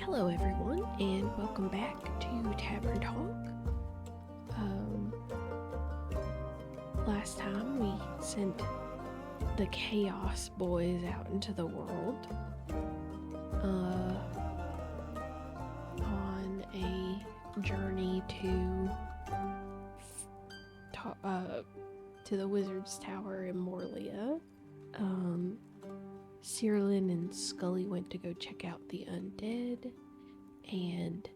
Hello everyone, and welcome back to Tavern Talk. Last time we sent the Chaos Boys out into the world on a journey to the Wizard's Tower in Morlia. Cyrlin and Scully went to go check out the undead, and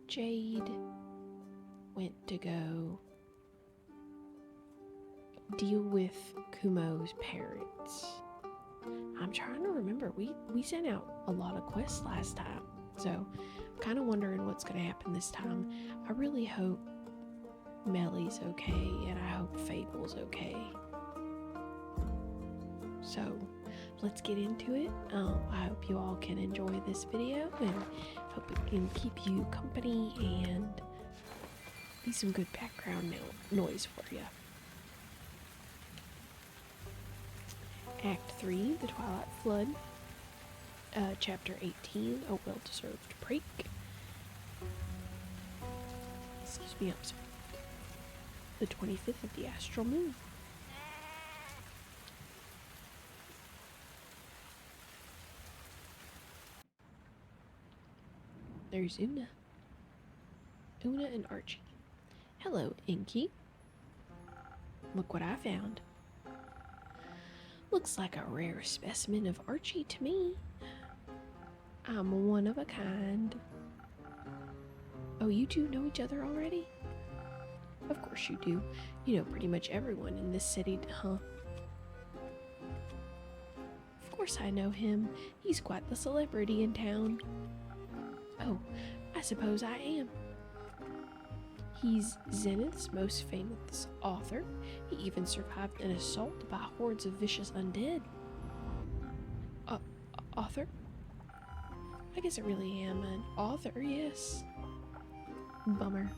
Jade went to go deal with Kumo's parents. I'm trying to remember, we sent out a lot of quests last time, so I'm kind of wondering what's going to happen this time. I really hope Melli's okay, and I hope Fable's okay. So let's get into it. I hope you all can enjoy this video and hope it can keep you company and be some good background noise for you. Act 3, The Twilight Flood, Chapter 18, A Well-Deserved Break. Excuse me, I'm sorry. The 25th of the Astral Moon. There's Una. Una and Archie. Hello, Inky. Look what I found. Looks like a rare specimen of Archie to me. I'm one of a kind. Oh, you two know each other already? Of course you do. You know pretty much everyone in this city, huh? Of course I know him. He's quite the celebrity in town. Oh, I suppose I am. He's Zenith's most famous author. He even survived an assault by hordes of vicious undead. Author? I guess I really am an author, yes. Bummer.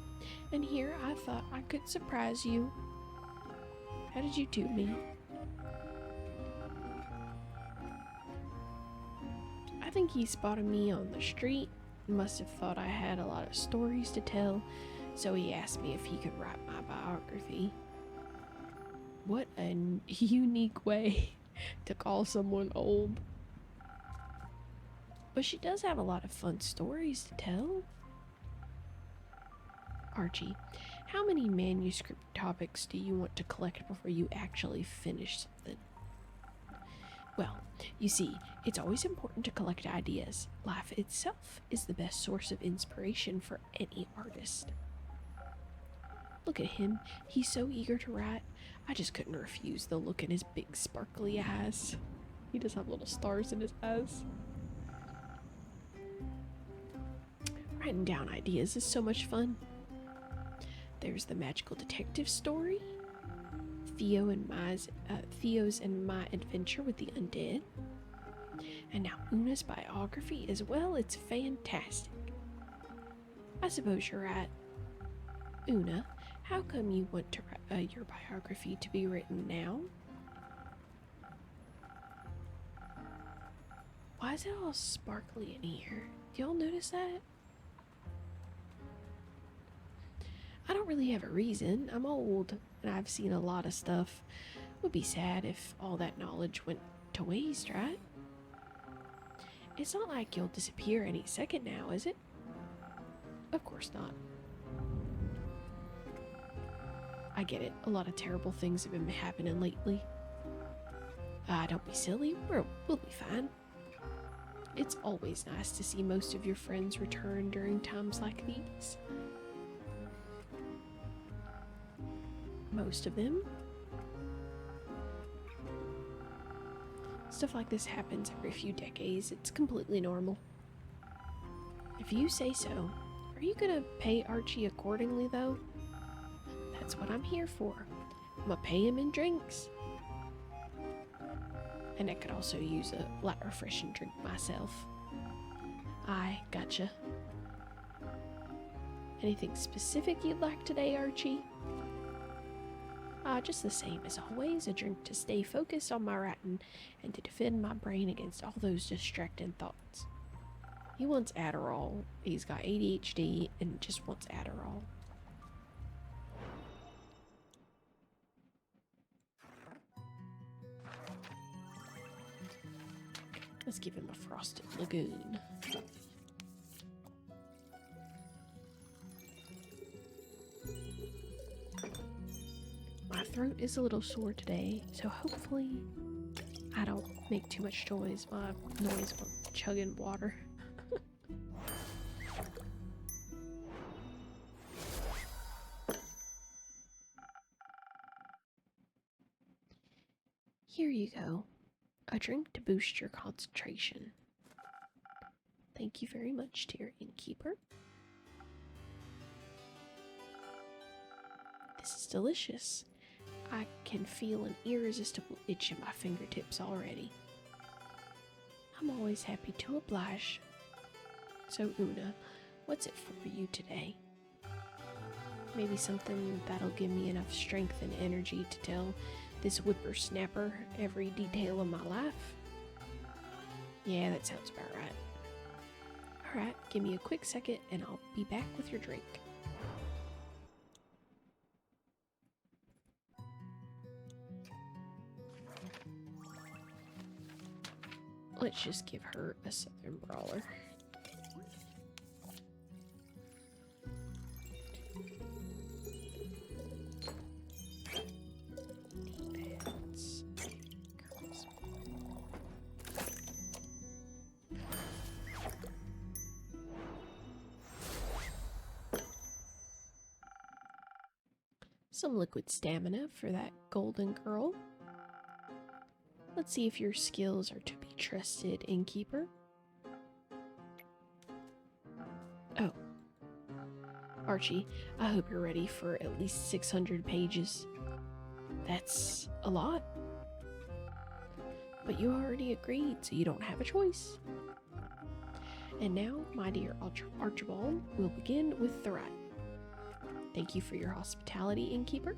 And here I thought I could surprise you. How did you do me? I think he spotted me on the street. Must have thought I had a lot of stories to tell, so he asked me if he could write my biography. What a unique way to call someone old. But she does have a lot of fun stories to tell. Archie, how many manuscript topics do you want to collect before you actually finish something? Well, you see, it's always important to collect ideas. Life itself is the best source of inspiration for any artist. Look at him. He's so eager to write. I just couldn't refuse the look in his big sparkly eyes. He does have little stars in his eyes. Writing down ideas is so much fun. There's the magical detective story. Theo's and my adventure with the undead. And now Una's biography as well. It's fantastic. I suppose you're right. Una, how come you want to your biography to be written now? Why is it all sparkly in here? Do y'all notice that? I don't really have a reason. I'm old, and I've seen a lot of stuff. Would be sad if all that knowledge went to waste, right? It's not like you'll disappear any second now, is it? Of course not. I get it. A lot of terrible things have been happening lately. Don't be silly. We'll be fine. It's always nice to see most of your friends return during times like these. Most of them. Stuff like this happens every few decades. It's completely normal. If you say so. Are you gonna pay Archie accordingly, though? That's what I'm here for. I'm gonna pay him in drinks. And I could also use a light refreshing drink myself. I gotcha. Anything specific you'd like today, Archie? Just the same as always, a drink to stay focused on my writing and to defend my brain against all those distracting thoughts. He wants Adderall. He's got ADHD and just wants Adderall. Let's give him a frosted lagoon. My throat is a little sore today, so hopefully I don't make too much noise while chugging water. Here you go. A drink to boost your concentration. Thank you very much, dear innkeeper. This is delicious. I can feel an irresistible itch in my fingertips already. I'm always happy to oblige. So, Una, what's it for you today? Maybe something that'll give me enough strength and energy to tell this whippersnapper every detail of my life? Yeah, that sounds about right. Alright, give me a quick second and I'll be back with your drink. Let's just give her a Southern Brawler. Defense. Some liquid stamina for that golden girl. Let's see if your skills are to be trusted, innkeeper. Oh. Archie, I hope you're ready for at least 600 pages. That's a lot. But you already agreed, so you don't have a choice. And now, my dear Archibald, we'll begin with the ride. Thank you for your hospitality, innkeeper.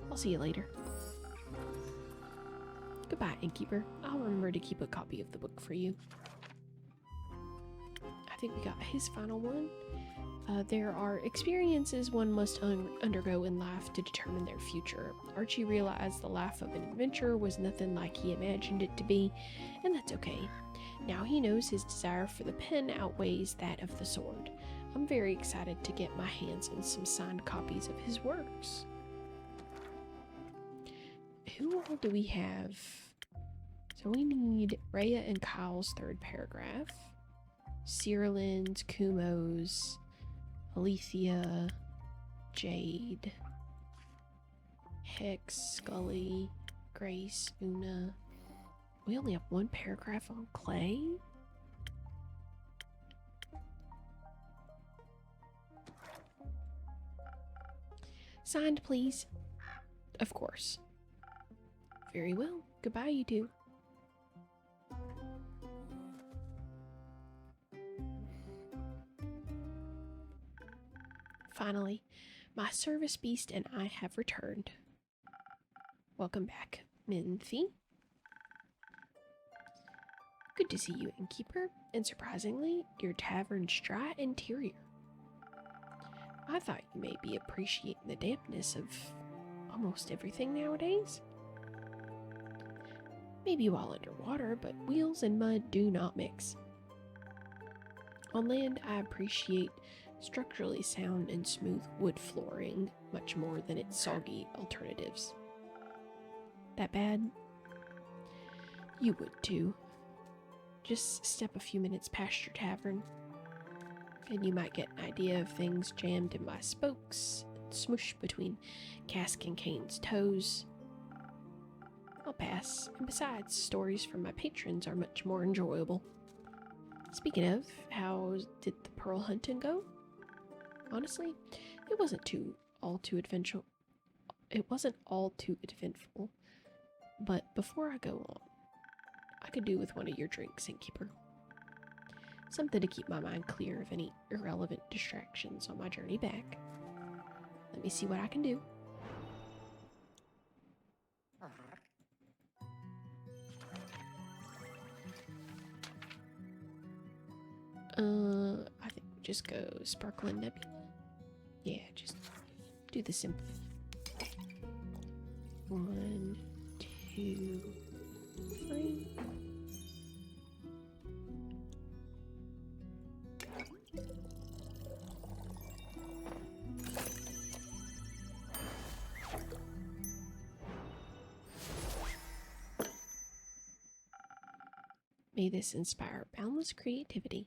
I'll see you later. Goodbye, innkeeper. I'll remember to keep a copy of the book for you. I think we got his final one. There are experiences one must undergo in life to determine their future. Archie realized the life of an adventurer was nothing like he imagined it to be, and that's okay. Now he knows his desire for the pen outweighs that of the sword. I'm very excited to get my hands on some signed copies of his works. Who all do we have? So we need Rhea and Kyle's third paragraph. Cyrlin's, Kumo's, Alethea, Jade, Hex, Scully, Grace, Una. We only have one paragraph on Clay? Signed, please. Of course. Very well. Goodbye, you two. Finally, my service beast and I have returned. Welcome back, Minthi. Good to see you, innkeeper, and surprisingly, your tavern's dry interior. I thought you may be appreciating the dampness of almost everything nowadays. Maybe while underwater, but wheels and mud do not mix. On land, I appreciate structurally sound and smooth wood flooring much more than its soggy alternatives. That bad? You would too. Just step a few minutes past your tavern, and you might get an idea of things jammed in my spokes, smushed between Cask and Kane's toes. I'll pass, and besides, stories from my patrons are much more enjoyable. Speaking of, how did the pearl hunting go? Honestly, it wasn't all too eventful. But before I go on, I could do with one of your drinks, innkeeper. Something to keep my mind clear of any irrelevant distractions on my journey back. Let me see what I can do. I think we just go Sparkling Nebula. Yeah, just do the simple. 1, 2, 3. May this inspire boundless creativity.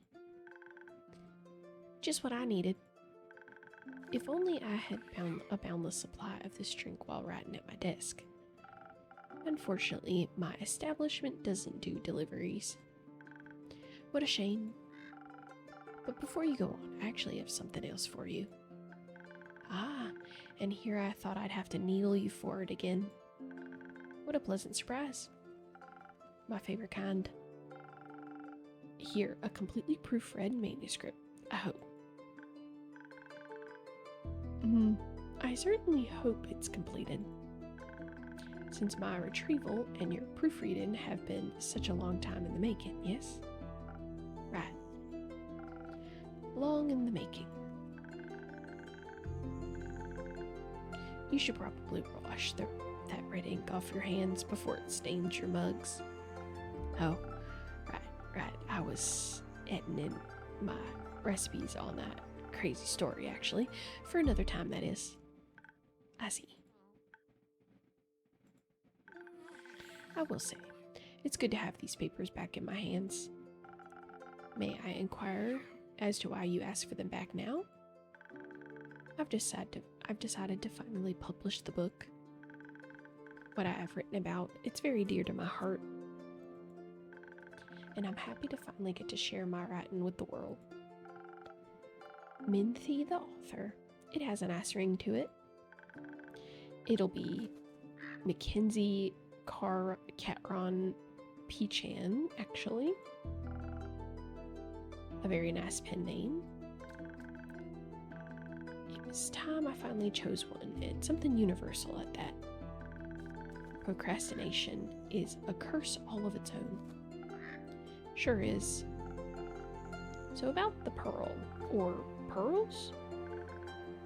Just what I needed. If only I had found a boundless supply of this drink while writing at my desk. Unfortunately, my establishment doesn't do deliveries. What a shame. But before you go on, I actually have something else for you. Ah, and here I thought I'd have to needle you for it again. What a pleasant surprise. My favorite kind. Here, a completely proofread manuscript, I hope. I certainly hope it's completed. Since my retrieval and your proofreading have been such a long time in the making, yes? Right. Long in the making. You should probably wash that red ink off your hands before it stains your mugs. Oh, right. I was editing my recipes on that crazy story, actually. For another time, that is. I see. I will say, it's good to have these papers back in my hands. May I inquire as to why you ask for them back now? I've decided to finally publish the book. What I have written about, it's very dear to my heart. And I'm happy to finally get to share my writing with the world. Minthy the author. It has a nice ring to it. It'll be Mackenzie Catron Peachan, actually. A very nice pen name. It was time I finally chose one, and something universal at that. Procrastination is a curse all of its own. Sure is. So about the pearl, or pearls?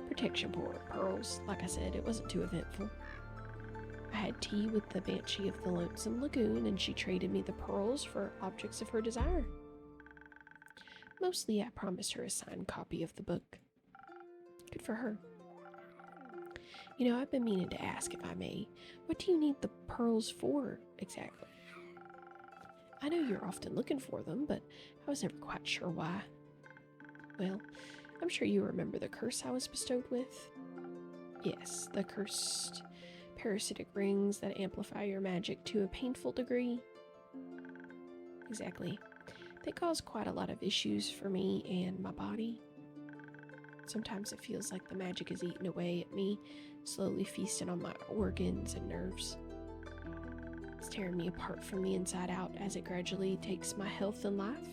Protection pearls. Like I said, it wasn't too eventful. I had tea with the Banshee of the Lonesome Lagoon, and she traded me the pearls for objects of her desire. Mostly I promised her a signed copy of the book. Good for her. You know, I've been meaning to ask, if I may, what do you need the pearls for, exactly? I know you're often looking for them, but I was never quite sure why. Well, I'm sure you remember the curse I was bestowed with. Yes, the cursed parasitic rings that amplify your magic to a painful degree. Exactly. They cause quite a lot of issues for me and my body. Sometimes it feels like the magic is eating away at me, slowly feasting on my organs and nerves. It's tearing me apart from the inside out as it gradually takes my health and life.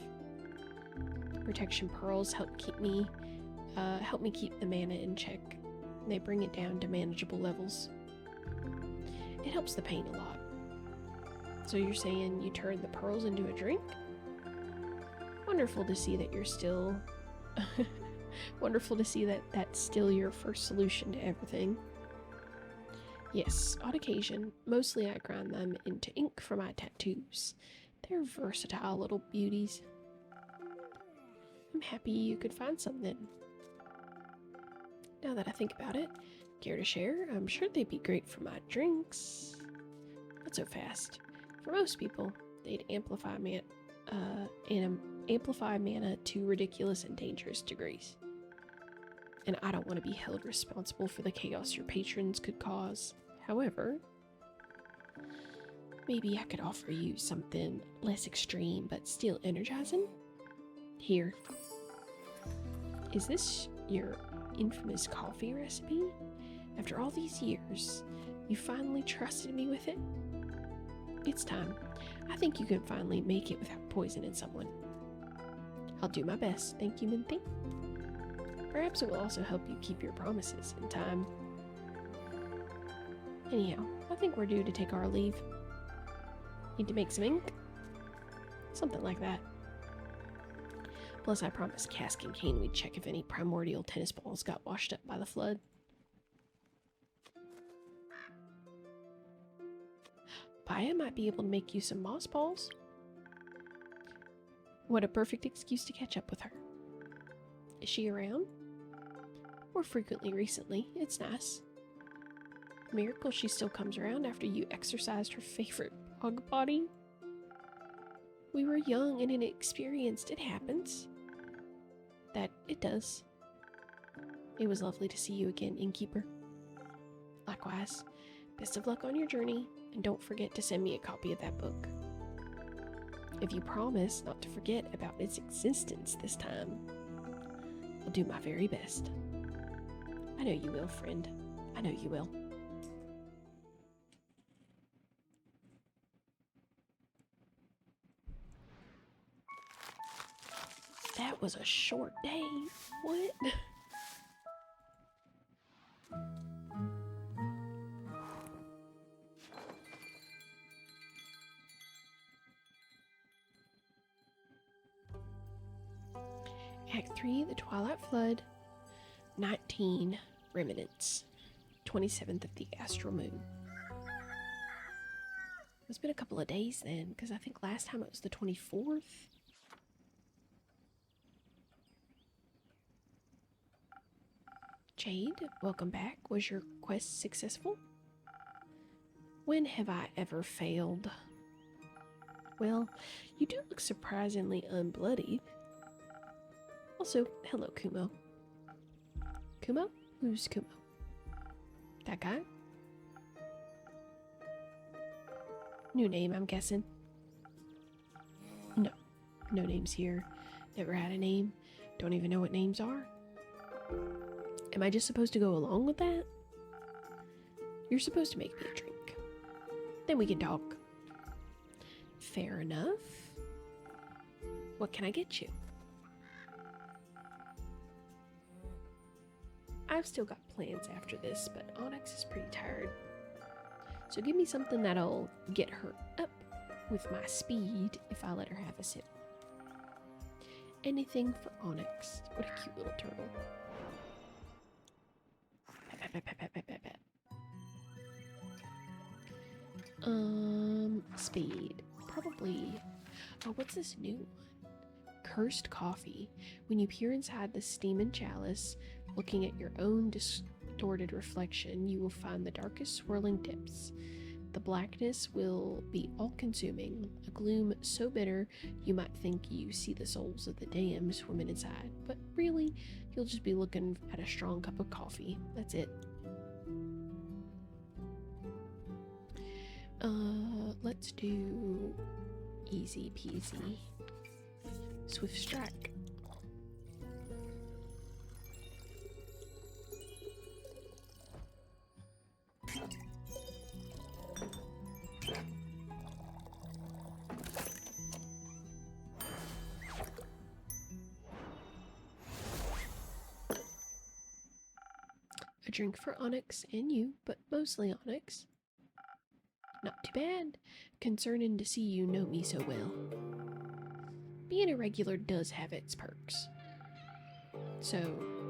Protection pearls help me keep the mana in check. They bring it down to manageable levels. It helps the pain a lot. So you're saying you turned the pearls into a drink? Wonderful to see that you're still... Wonderful to see that that's still your first solution to everything. Yes, on occasion, mostly I grind them into ink for my tattoos. They're versatile little beauties. I'm happy you could find something. Now that I think about it, care to share? I'm sure they'd be great for my drinks. Not so fast. For most people, they'd amplify mana to ridiculous and dangerous degrees. And I don't want to be held responsible for the chaos your patrons could cause. However, maybe I could offer you something less extreme but still energizing. Here. Is this your infamous coffee recipe? After all these years, you finally trusted me with it? It's time. I think you can finally make it without poisoning someone. I'll do my best, thank you, Minthy. Perhaps it will also help you keep your promises in time. Anyhow, I think we're due to take our leave. Need to make some ink? Something like that. Plus, I promised Cask and Kane we'd check if any primordial tennis balls got washed up by the flood. Paya might be able to make you some moss balls. What a perfect excuse to catch up with her. Is she around? More frequently recently. It's nice. Miracle she still comes around after you exercised her favorite bug body. We were young and inexperienced. It happens. That it does. It was lovely to see you again, Innkeeper. Likewise. Best of luck on your journey, and don't forget to send me a copy of that book. If you promise not to forget about its existence this time, I'll do my very best. I know you will, friend. I know you will. That was a short day. What? Act 3, The Twilight Flood. 19, Remnants. 27th of the Astral Moon. It's been a couple of days then, because I think last time it was the 24th. Jade, welcome back. Was your quest successful? When have I ever failed? Well, you do look surprisingly unbloodied. Also, hello, Kumo. Kumo? Who's Kumo? That guy? New name, I'm guessing. No. No names here. Never had a name. Don't even know what names are. Am I just supposed to go along with that? You're supposed to make me a drink. Then we can talk. Fair enough. What can I get you? I've still got plans after this, but Onyx is pretty tired. So give me something that'll get her up with my speed if I let her have a sip. Anything for Onyx. What a cute little turtle. Speed. Probably. Oh, what's this new one? Cursed coffee. When you peer inside the steaming chalice, looking at your own distorted reflection, you will find the darkest swirling depths. The blackness will be all-consuming, a gloom so bitter you might think you see the souls of the damned swimming inside, but really, you'll just be looking at a strong cup of coffee. That's it. Let's do easy peasy. Swift strike. A drink for Onyx and you, but mostly Onyx. Not too bad, concerning to see you know me so well. Being a regular does have its perks. So,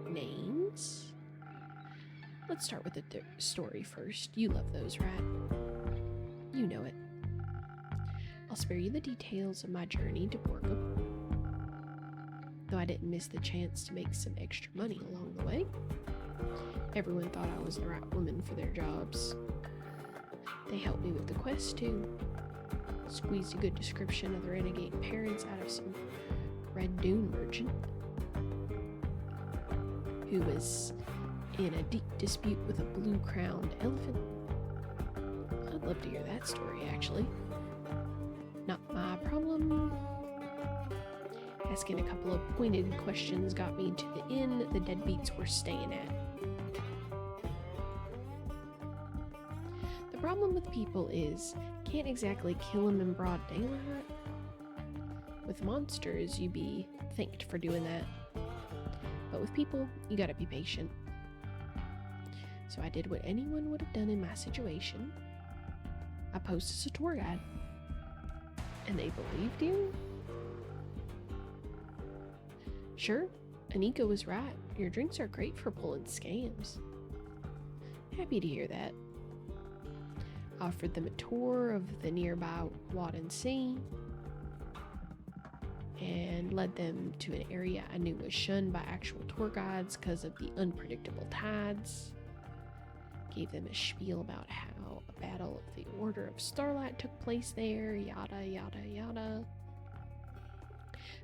names? Let's start with the story first. You love those, right? You know it. I'll spare you the details of my journey to Borgham, though I didn't miss the chance to make some extra money along the way. Everyone thought I was the right woman for their jobs. They helped me with the quest, too. Squeezed a good description of the renegade parents out of some Red Dune merchant who was in a deep dispute with a blue-crowned elephant. I'd love to hear that story, actually. Not my problem. Asking a couple of pointed questions got me to the inn the deadbeats were staying at. The problem with people is, can't exactly kill them in broad daylight. With monsters, you'd be thanked for doing that. But with people, you gotta be patient. So I did what anyone would have done in my situation. I posed as a tour guide. And they believed you? Sure, Anika was right. Your drinks are great for pulling scams. Happy to hear that. I offered them a tour of the nearby Wadden Sea and led them to an area I knew was shunned by actual tour guides because of the unpredictable tides. Gave them a spiel about how a battle of the Order of Starlight took place there, yada yada yada.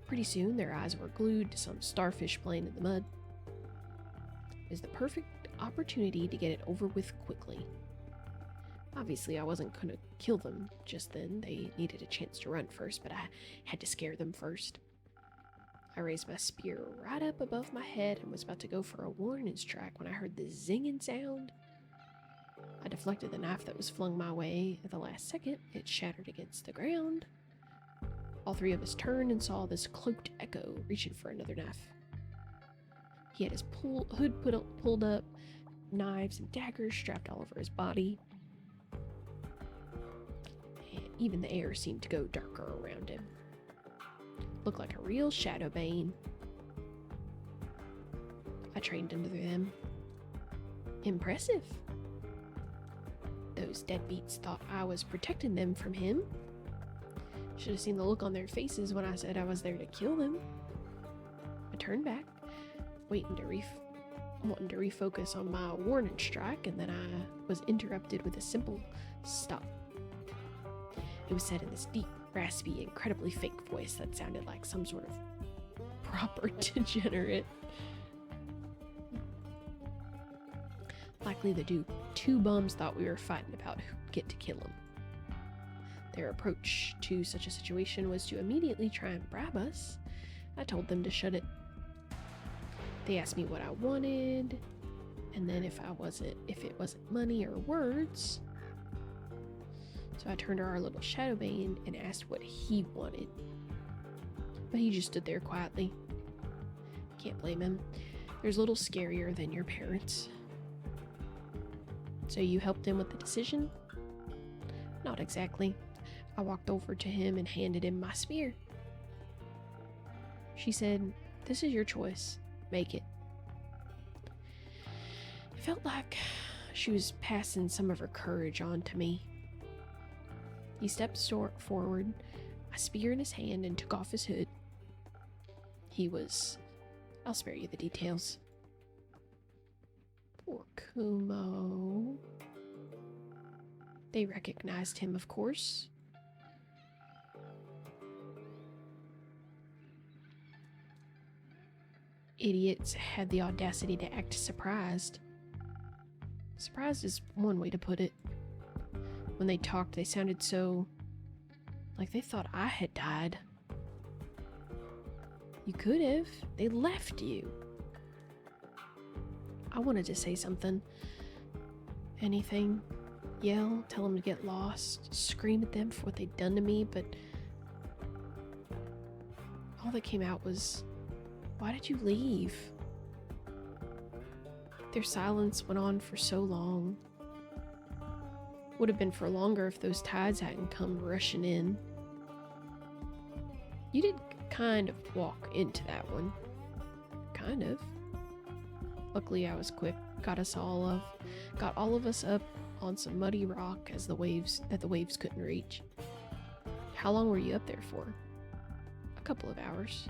Pretty soon their eyes were glued to some starfish playing in the mud. It was the perfect opportunity to get it over with quickly. Obviously, I wasn't going to kill them just then. They needed a chance to run first, but I had to scare them first. I raised my spear right up above my head and was about to go for a warning strike when I heard the zinging sound. I deflected the knife that was flung my way. At the last second, it shattered against the ground. All three of us turned and saw this cloaked Echo reaching for another knife. He had his hood pulled up, knives and daggers strapped all over his body. And even the air seemed to go darker around him. Looked like a real Shadowbane. I trained under them. Impressive. Those deadbeats thought I was protecting them from him. Should have seen the look on their faces when I said I was there to kill them. I turned back, wanting to refocus on my warning strike, and then I was interrupted with a simple stop. It was said in this deep, raspy, incredibly fake voice that sounded like some sort of proper degenerate. Likely the two bums thought we were fighting about who'd get to kill him. Their approach to such a situation was to immediately try and bribe us. I told them to shut it. They asked me what I wanted, and then if it wasn't money or words. So I turned to our little Shadowbane and asked what he wanted. But he just stood there quietly. Can't blame him. There's little scarier than your parents. So you helped him with the decision? Not exactly. I walked over to him and handed him my spear. She said, "This is your choice. Make it." It felt like she was passing some of her courage on to me. He stepped forward, a spear in his hand, and took off his hood. I'll spare you the details. Poor Kumo. They recognized him, of course. Idiots had the audacity to act surprised. Surprised is one way to put it. When they talked, they sounded so like they thought I had died. You could have. They left you. I wanted to say something. Anything. Yell, tell them to get lost, scream at them for what they'd done to me, but all that came out was, "Why did you leave?" Their silence went on for so long. Would have been for longer if those tides hadn't come rushing in. You did kind of walk into that one. Kind of. Luckily I was quick, got all of us up on some muddy rock that the waves couldn't reach. How long were you up there for? A couple of hours.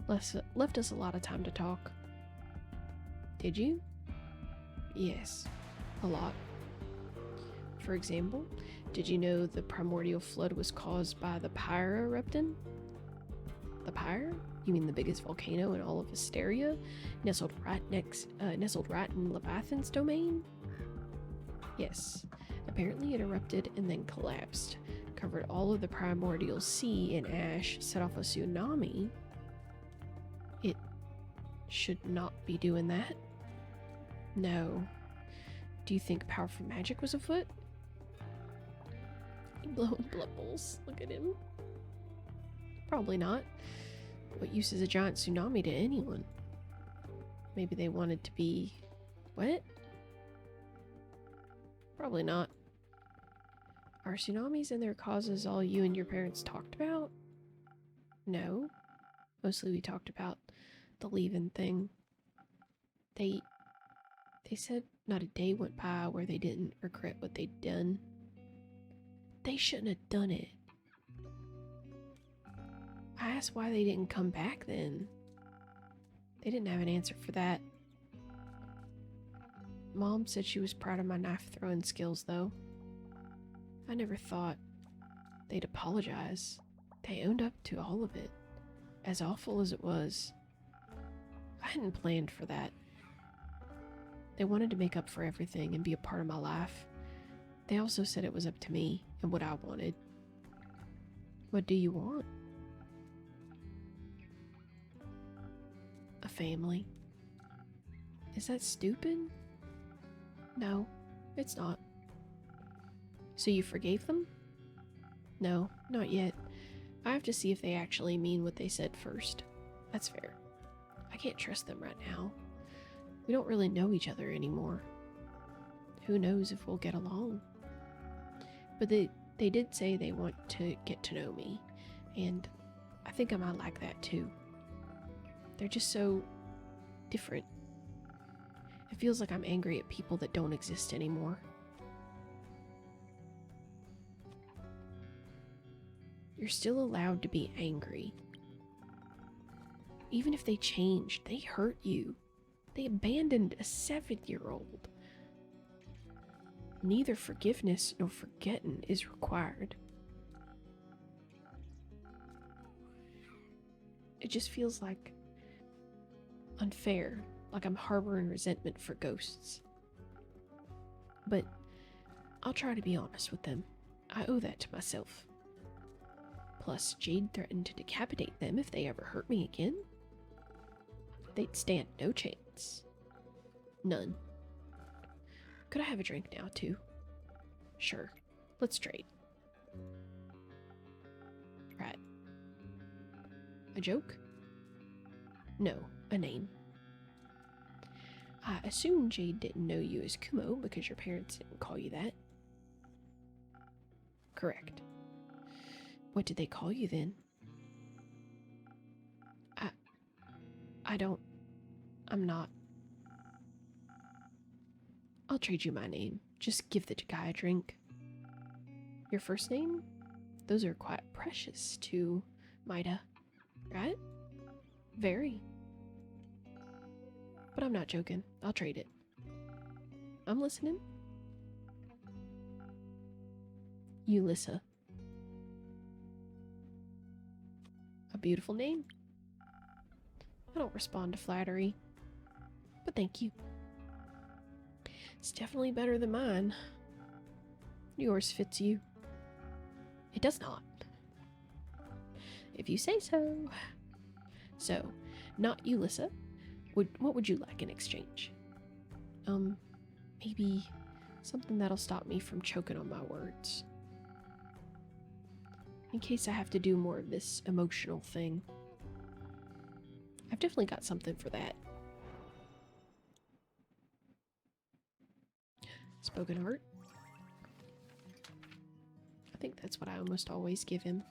Left us a lot of time to talk. Did you? Yes, a lot. For example, did you know the primordial flood was caused by the Pyre erupting? The Pyre? You mean the biggest volcano in all of Asteria, nestled right in Leviathan's domain? Yes. Apparently it erupted and then collapsed, covered all of the primordial sea in ash, set off a tsunami. It should not be doing that. No. Do you think powerful magic was afoot? Blowing bubbles. Look at him. Probably not. What use is a giant tsunami to anyone? Maybe they wanted to be... What? Probably not. Are tsunamis and their causes all you and your parents talked about? No. Mostly we talked about the leaving thing. They said not a day went by where they didn't regret what they'd done. They shouldn't have done it. I asked why they didn't come back then. They didn't have an answer for that. Mom said she was proud of my knife throwing skills, though. I never thought they'd apologize. They owned up to all of it, as awful as it was. I hadn't planned for that. They wanted to make up for everything and be a part of my life. They also said it was up to me and what I wanted. What do you want? A family. Is that stupid? No, it's not. So you forgave them? No, not yet. I have to see if they actually mean what they said first. That's fair. I can't trust them right now. We don't really know each other anymore. Who knows if we'll get along? But they did say they want to get to know me, and I think I might like that too. They're just so different. It feels like I'm angry at people that don't exist anymore. You're still allowed to be angry. Even if they changed, they hurt you. They abandoned a 7-year-old. Neither forgiveness nor forgetting is required. It just feels like unfair, like I'm harboring resentment for ghosts. But I'll try to be honest with them. I owe that to myself. Plus, Jade threatened to decapitate them if they ever hurt me again. They'd stand no chance. None. Could I have a drink now, too? Sure. Let's trade. Right. A joke? No, a name. I assume Jade didn't know you as Kumo because your parents didn't call you that. Correct. What did they call you then? I'm not. I'll trade you my name. Just give the guy a drink. Your first name? Those are quite precious to Maida, right? Very. But I'm not joking. I'll trade it. I'm listening. Ulissa. A beautiful name. I don't respond to flattery, but thank you. It's definitely better than mine. Yours fits you. It does not. If you say so. So, not Ulissa. What would you like in exchange? Maybe something that'll stop me from choking on my words. In case I have to do more of this emotional thing. I've definitely got something for that. Spoken art. I think that's what I almost always give him.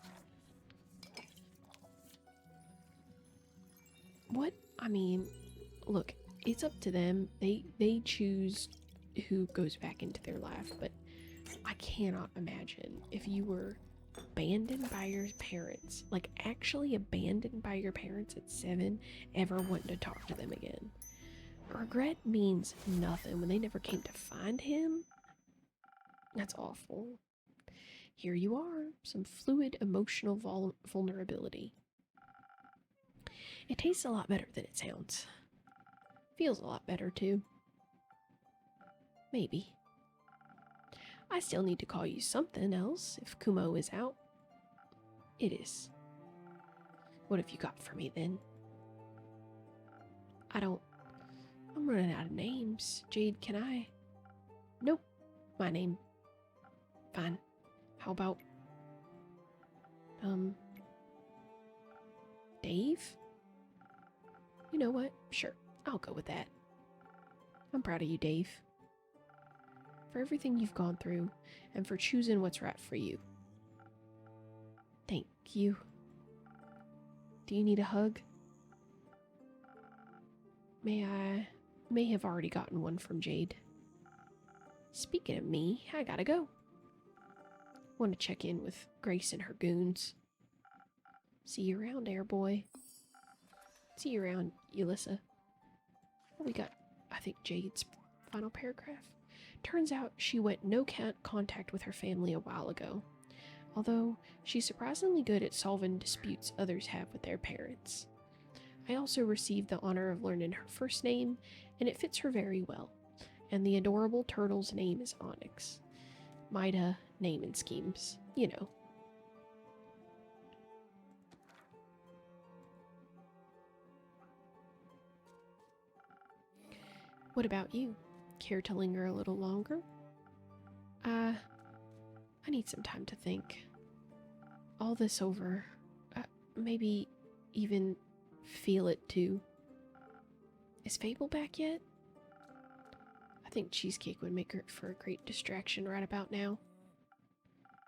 What? I mean, look, it's up to them. They choose who goes back into their life, but I cannot imagine if you were abandoned by your parents, like actually abandoned by your parents at 7, ever wanting to talk to them again. Regret means nothing when they never came to find him. That's awful. Here you are, some fluid emotional vulnerability. It tastes a lot better than it sounds. Feels a lot better too. Maybe. I still need to call you something else if Kumo is out. It is. What have you got for me then? I'm running out of names. Jade, can I? Nope. My name. Fine. How about... Dave? You know what? Sure. I'll go with that. I'm proud of you, Dave. For everything you've gone through, and for choosing what's right for you. Thank you. Do you need a hug? May have already gotten one from Jade. Speaking of me, I gotta go. Want to check in with Grace and her goons. See you around, Airboy. See you around, Ulyssa. We got, I think, Jade's final paragraph. Turns out she went no contact with her family a while ago, although she's surprisingly good at solving disputes others have with their parents. I also received the honor of learning her first name, and it fits her very well. And the adorable turtle's name is Onyx. Mida naming schemes, you know. What about you? Care to linger a little longer? I need some time to think. All this over. Maybe even feel it too. Is Fable back yet? I think cheesecake would make for a great distraction right about now.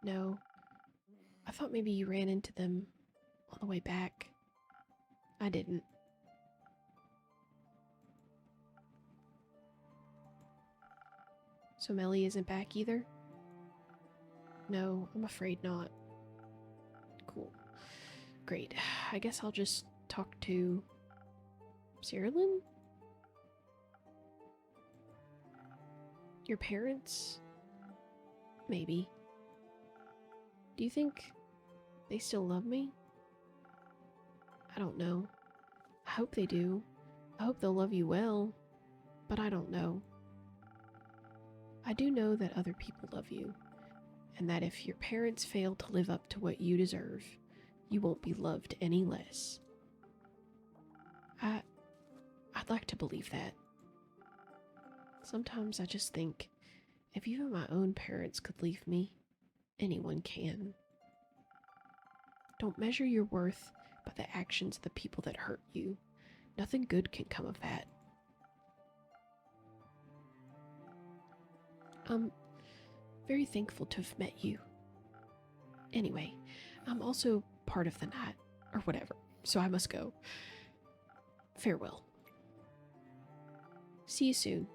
No. I thought maybe you ran into them on the way back. I didn't. So Melli isn't back either? No, I'm afraid not. Cool. Great. I guess I'll just talk to Cyrillin? Your parents? Maybe. Do you think they still love me? I don't know. I hope they do. I hope they'll love you well, but I don't know. I do know that other people love you, and that if your parents fail to live up to what you deserve, you won't be loved any less. I'd like to believe that. Sometimes I just think, if even my own parents could leave me, anyone can. Don't measure your worth by the actions of the people that hurt you. Nothing good can come of that. I'm very thankful to have met you. Anyway, I'm also part of the night, or whatever, so I must go. Farewell. See you soon.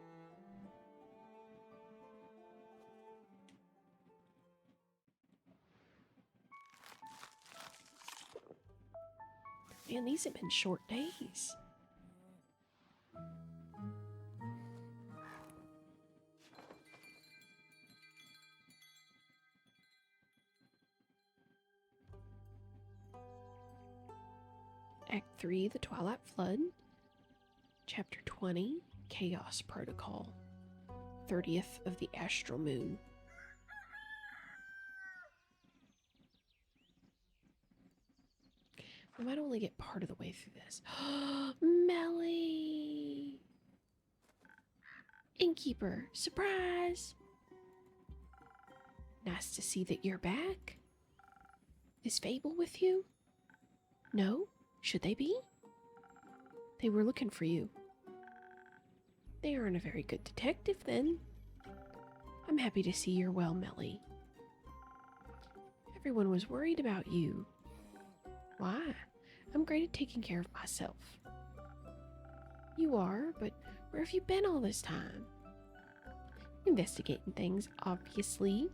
Man, these have been short days. Act 3, The Twilight Flood. Chapter 20, Chaos Protocol. 30th of the Astral Moon. We might only get part of the way through this. Melli! Innkeeper, surprise! Nice to see that you're back. Is Fable with you? No? Should they be? They were looking for you. They aren't a very good detective, then. I'm happy to see you're well, Melli. Everyone was worried about you. Why? I'm great at taking care of myself. You are, but where have you been all this time? Investigating things, obviously.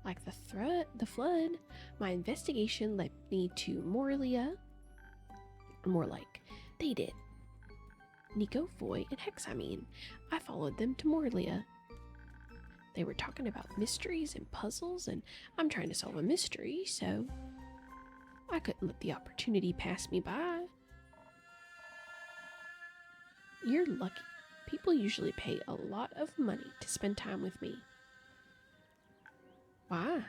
Like the flood. My investigation led me to Morlia. More like, they did. Nico, Foy, and Hex, I followed them to Morlia. They were talking about mysteries and puzzles, and I'm trying to solve a mystery, so I couldn't let the opportunity pass me by. You're lucky. People usually pay a lot of money to spend time with me. Why?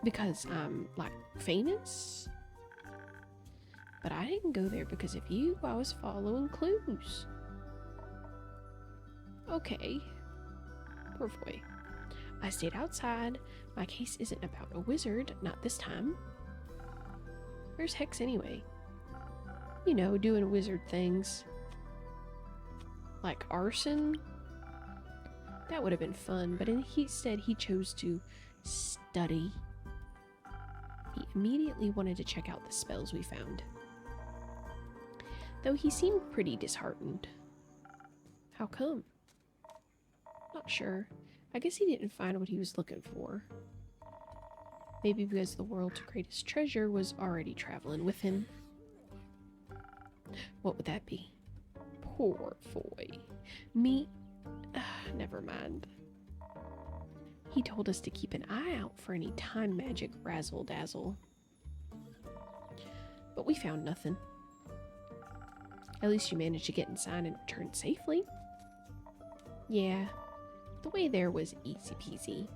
Because I'm, like, famous? But I didn't go there because of you. I was following clues. Okay. Poor boy. I stayed outside. My case isn't about a wizard, not this time. Where's Hex anyway? You know, doing wizard things. Like arson? That would have been fun, but instead he chose to study. He immediately wanted to check out the spells we found, though he seemed pretty disheartened. How come? Not sure. I guess he didn't find what he was looking for. Maybe because the world's greatest treasure was already traveling with him. What would that be? Poor boy. Me? Never mind. He told us to keep an eye out for any time magic razzle-dazzle. But we found nothing. At least you managed to get inside and return safely. Yeah, the way there was easy peasy.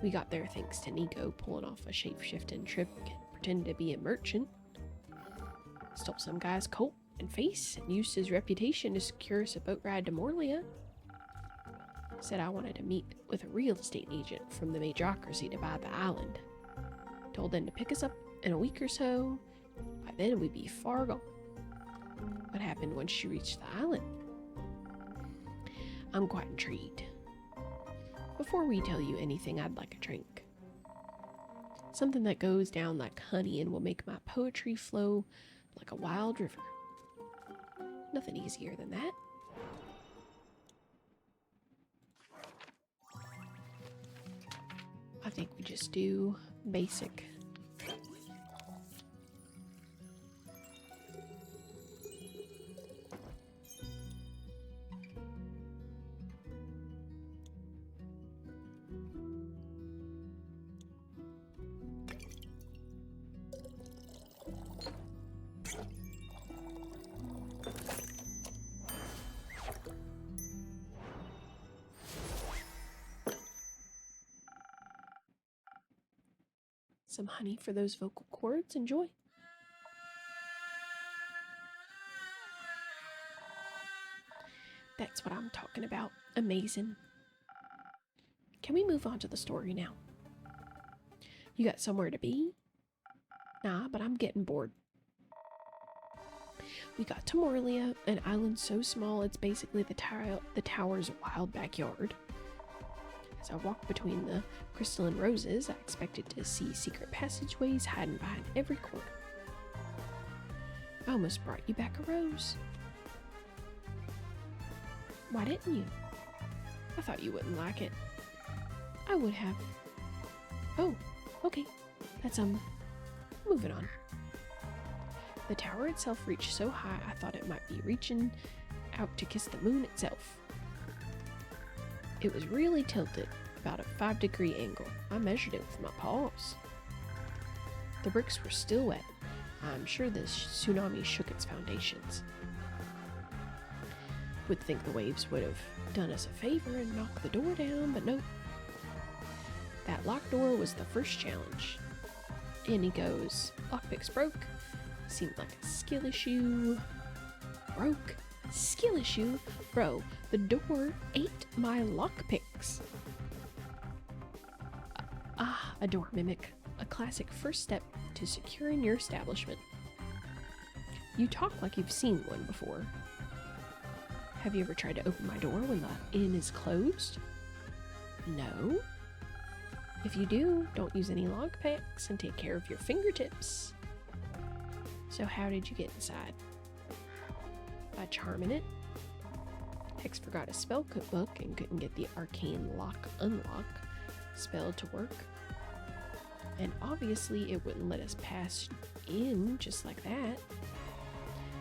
We got there thanks to Nico pulling off a shape-shifting trick and pretending to be a merchant. Stole some guy's coat and face and used his reputation to secure us a boat ride to Morlia. Said I wanted to meet with a real estate agent from the Majocracy to buy the island. Told them to pick us up in a week or so. By then we'd be far gone. What happened once she reached the island? I'm quite intrigued. Before we tell you anything, I'd like a drink. Something that goes down like honey and will make my poetry flow like a wild river. Nothing easier than that. I think we just do basic. Some honey for those vocal cords. Enjoy. That's what I'm talking about. Amazing. Can we move on to the story now? You got somewhere to be? Nah, but I'm getting bored. We got to Morlia, an island so small it's basically the tower's wild backyard. As I walked between the crystalline roses, I expected to see secret passageways hiding behind every corner. I almost brought you back a rose. Why didn't you? I thought you wouldn't like it. I would have. Oh, okay. That's, moving on. The tower itself reached so high I thought it might be reaching out to kiss the moon itself. It was really tilted, about a 5-degree angle. I measured it with my paws. The bricks were still wet. I'm sure the tsunami shook its foundations. Would think the waves would have done us a favor and knocked the door down, but nope. That locked door was the first challenge. In he goes. Lockpicks broke. Seemed like a skill issue. Broke. Skill issue? Bro, the door ate my lockpicks. A door mimic. A classic first step to securing your establishment. You talk like you've seen one before. Have you ever tried to open my door when the inn is closed? No? If you do, don't use any lockpicks and take care of your fingertips. So how did you get inside? By charming it. Hex forgot a spell cookbook and couldn't get the arcane lock unlock spell to work. And obviously it wouldn't let us pass in just like that.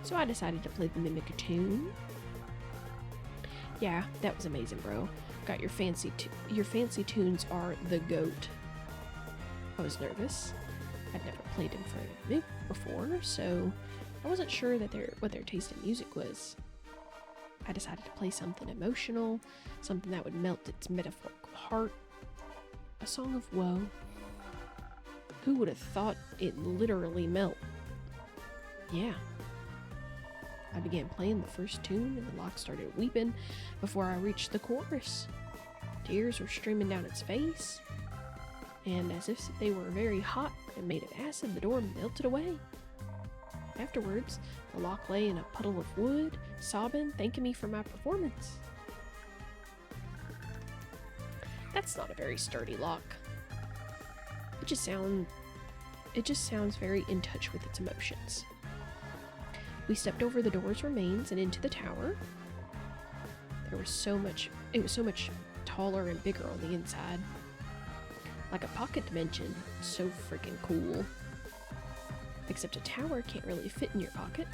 So I decided to play the mimic a tune. Yeah, that was amazing, bro. Got your fancy tunes are the goat. I was nervous. I'd never played in front of Mick before, so I wasn't sure that what their taste in music was. I decided to play something emotional, something that would melt its metaphorical heart. A song of woe. Who would have thought it literally melt? Yeah. I began playing the first tune and the lock started weeping before I reached the chorus. Tears were streaming down its face, and as if they were very hot and made of acid, the door melted away. Afterwards, the lock lay in a puddle of wood, sobbing, thanking me for my performance. That's not a very sturdy lock. It just It just sounds very in touch with its emotions. We stepped over the door's remains and into the tower. It was so much taller and bigger on the inside. Like a pocket dimension. So freaking cool. Except a tower can't really fit in your pocket.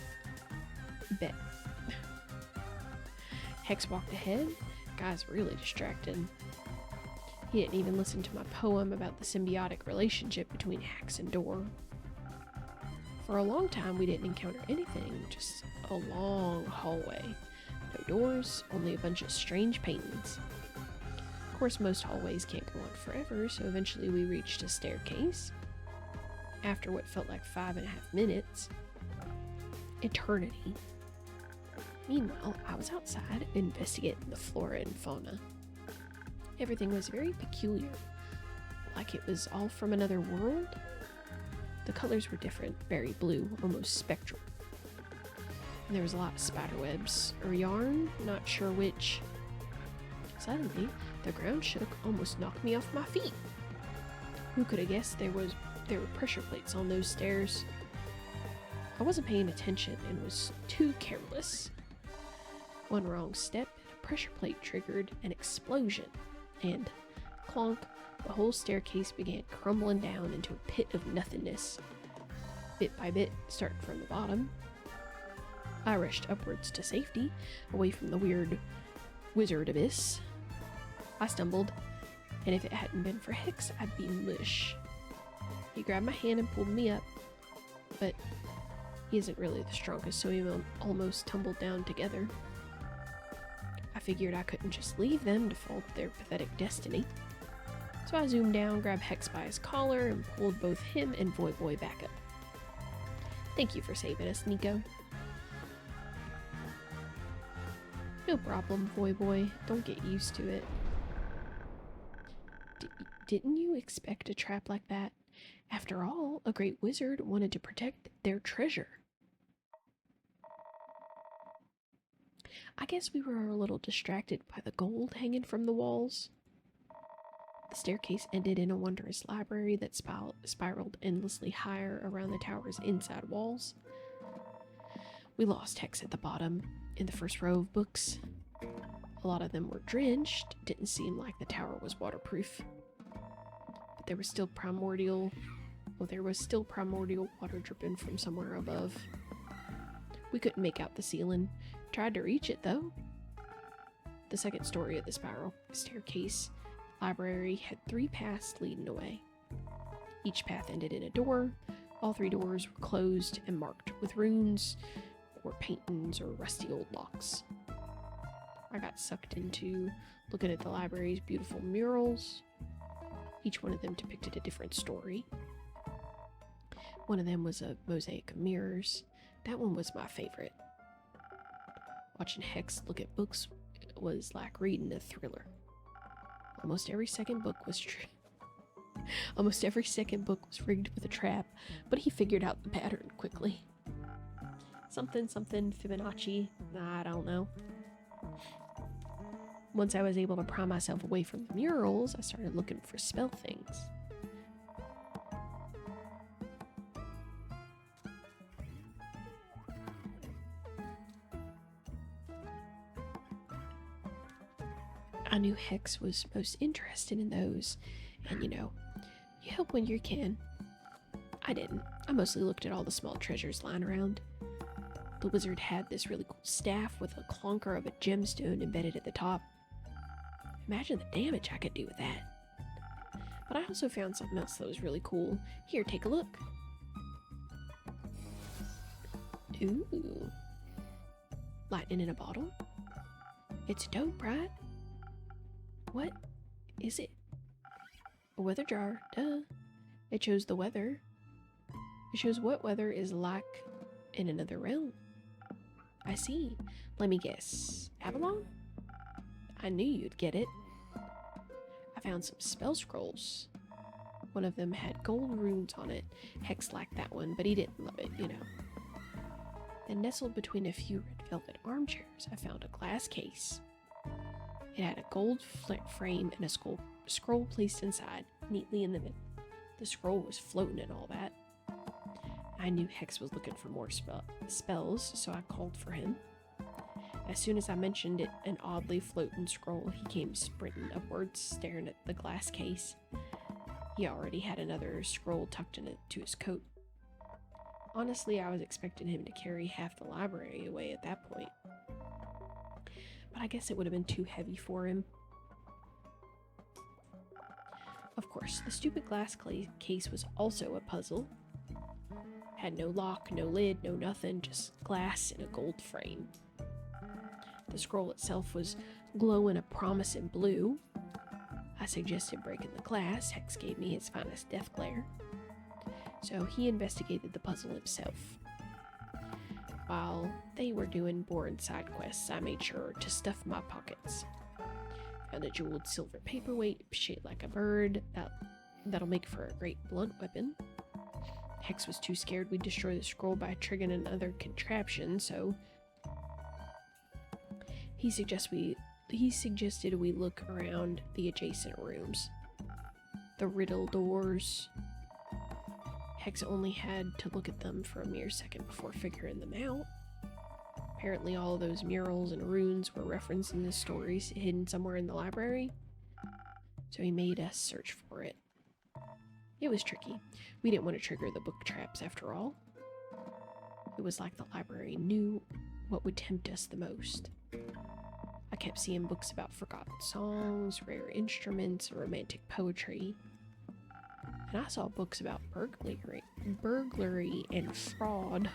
Bet. Hex walked ahead. Guy's really distracted. He didn't even listen to my poem about the symbiotic relationship between Hex and door. For a long time we didn't encounter anything, just a long hallway. No doors, only a bunch of strange paintings. Of course most hallways can't go on forever, so eventually we reached a staircase. After what felt like 5.5 minutes. Eternity. Meanwhile, I was outside investigating the flora and fauna. Everything was very peculiar, like it was all from another world. The colors were different, very blue, almost spectral. And there was a lot of spider webs, or yarn, not sure which. Suddenly, the ground shook, almost knocked me off my feet. Who could have guessed there were pressure plates on those stairs? I wasn't paying attention and was too careless. One wrong step and a pressure plate triggered an explosion, and clonk, the whole staircase began crumbling down into a pit of nothingness. Bit by bit, starting from the bottom. I rushed upwards to safety, away from the weird wizard abyss. I stumbled, and if it hadn't been for Hex, I'd be mush. He grabbed my hand and pulled me up, but he isn't really the strongest, so we almost tumbled down together. I figured I couldn't just leave them to fall to their pathetic destiny. So I zoomed down, grabbed Hex by his collar, and pulled both him and Voy Boy back up. Thank you for saving us, Nico. No problem, Voy Boy. Don't get used to it. Didn't you expect a trap like that? After all, a great wizard wanted to protect their treasure. I guess we were a little distracted by the gold hanging from the walls. The staircase ended in a wondrous library that spiraled endlessly higher around the tower's inside walls. We lost Hex at the bottom, in the first row of books. A lot of them were drenched, didn't seem like the tower was waterproof. But there was still primordial water dripping from somewhere above. We couldn't make out the ceiling. Tried to reach it though. The second story of the spiral staircase library had 3 paths leading away. Each path ended in a door. All 3 doors were closed and marked with runes or paintings or rusty old locks. I got sucked into looking at the library's beautiful murals. Each one of them depicted a different story. One of them was a mosaic of mirrors. That one was my favorite. Watching Hex look at books was like reading a thriller. Almost every second book was rigged with a trap, but he figured out the pattern quickly. Something Fibonacci, I don't know. Once I was able to pry myself away from the murals, I started looking for spell things. I knew Hex was most interested in those, and you help when you can. I didn't. I mostly looked at all the small treasures lying around. The wizard had this really cool staff with a clunker of a gemstone embedded at the top. Imagine the damage I could do with that. But I also found something else that was really cool. Here, take a look. Ooh. Lightning in a bottle? It's dope, right? What is it? A weather jar, duh. It shows the weather. It shows what weather is like in another realm. I see. Let me guess. Avalon? I knew you'd get it. I found some spell scrolls. One of them had gold runes on it. Hex liked that one, but he didn't love it, And nestled between a few red velvet armchairs, I found a glass case. It had a gold frame and a scroll placed inside, neatly in the middle. The scroll was floating and all that. I knew Hex was looking for more spells, so I called for him. As soon as I mentioned it, an oddly floating scroll, he came sprinting upwards, staring at the glass case. He already had another scroll tucked into his coat. Honestly, I was expecting him to carry half the library away at that point. But I guess it would have been too heavy for him. Of course, the stupid glass case was also a puzzle. Had no lock, no lid, no nothing, just glass in a gold frame. The scroll itself was glowing a promising blue. I suggested breaking the glass. Hex gave me his finest death glare. So he investigated the puzzle himself. While they were doing boring side quests, I made sure to stuff my pockets. Found a jeweled silver paperweight, shaped like a bird. That'll make for a great blunt weapon. Hex was too scared we'd destroy the scroll by triggering another contraption, so he suggested we look around the adjacent rooms. The riddle doors. Hex only had to look at them for a mere second before figuring them out. Apparently all of those murals and runes were referenced in the stories hidden somewhere in the library, so he made us search for it. It was tricky. We didn't want to trigger the book traps after all. It was like the library knew what would tempt us the most. I kept seeing books about forgotten songs, rare instruments, romantic poetry. And I saw books about burglary and fraud.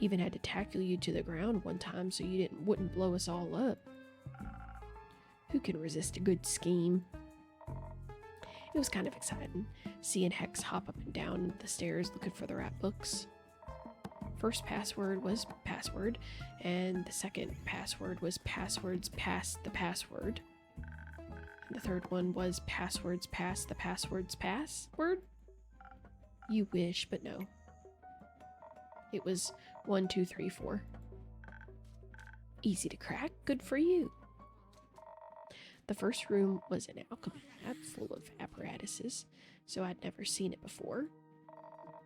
Even had to tackle you to the ground one time so you wouldn't blow us all up. Who can resist a good scheme? It was kind of exciting, seeing Hex hop up and down the stairs looking for the right books. First password was password, and the second password was passwords past the password. And the third one was passwords past the password's password? You wish, but no. It was 1, 2, 3, 4. Easy to crack, good for you. The first room was an alchemy lab full of apparatuses, so I'd never seen it before.